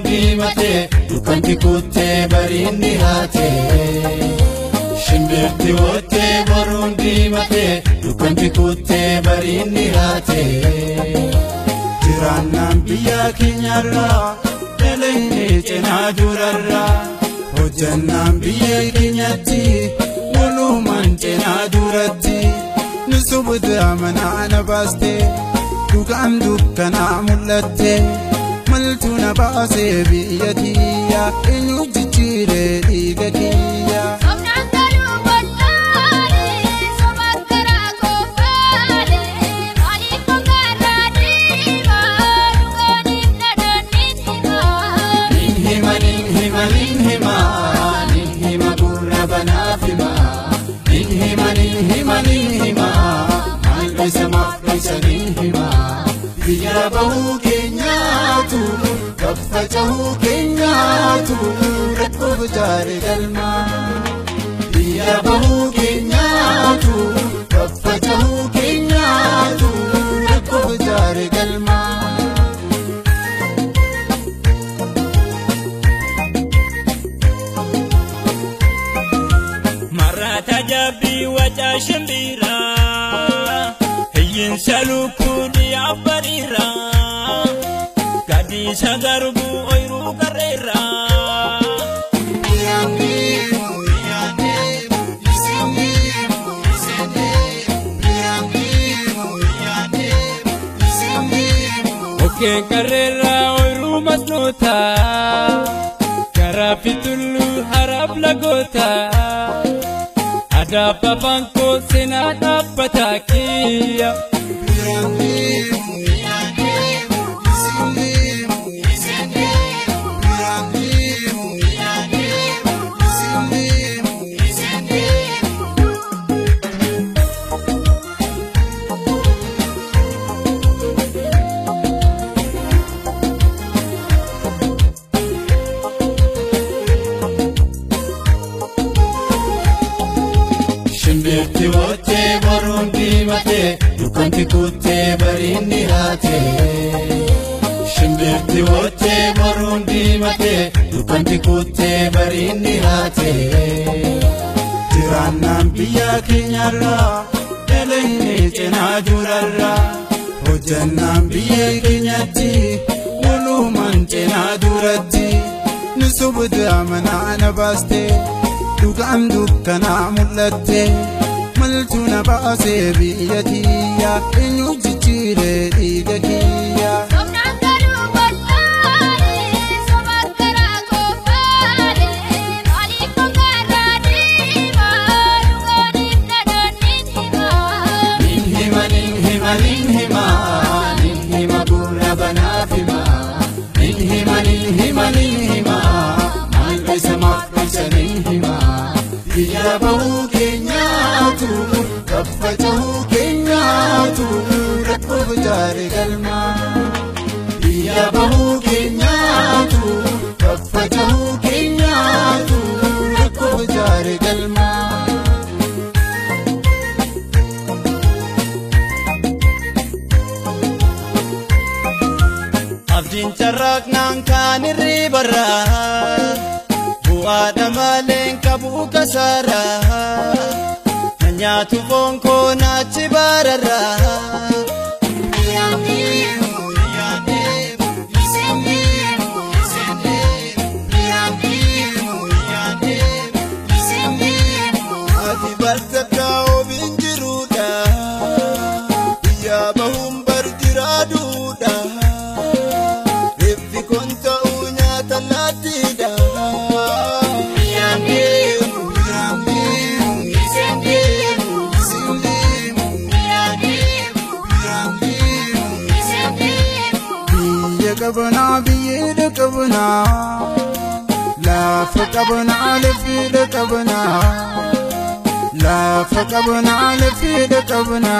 borundi mate dukanti kutte barinni hate shimbirti wote borundi mate dukanti kutte barinni hate jirannan biyya keenyarra eleni cina durarra hojjannan biyya keenyatti waluman cina duratti nusubda manana baste dukan dukkana mullatte maltuna baase biyyatiya eenyu jijjiire dhiiga kiyya Biyya bahuu keenyaatu gaffachuu keenyaatu rakkoo jaare galma. Biyya bahuu keenyaatu gaffachuu keenyaatu rakkoo jaare galma. Marata jabi waja shimbira yin salukuni abarira gadi sagarbu oiru karera oke karera oiru masnota karafitulu harab lagota ada papanko sena dapatakia shimbirti wote borundi mate dukanti kutte barinni hate shimbirti wote borundi mate dukanti kutte barinni hate jirannan biyya keenyarra eleni cina durarra hojjannan biyya keenyatti waluman cina duratti nusubda manana baste dukan dukkana mullatte maltuna baase biyyatiya eenyu jijjiire dhiiga kiyya Biyya bahuu keenyaatu gaffachuu keenyaatu rakkoo jaare galma. Biyya bahuu keenyaatu gaffachuu keenyaatu rakkoo jaare galma. Abdiin carraaqnaan kaan irribarraa bu'aadha maleen qabu kasara nyaatu fonko naachi bararra ati bartakka ofiin jiruudha biyya bahuun barjiraaduudha reeffi kon ta'uu nyaata laattiidha. Kabana biye de kabana la fa kabana le fi de kabana la fa kabana le fi de kabana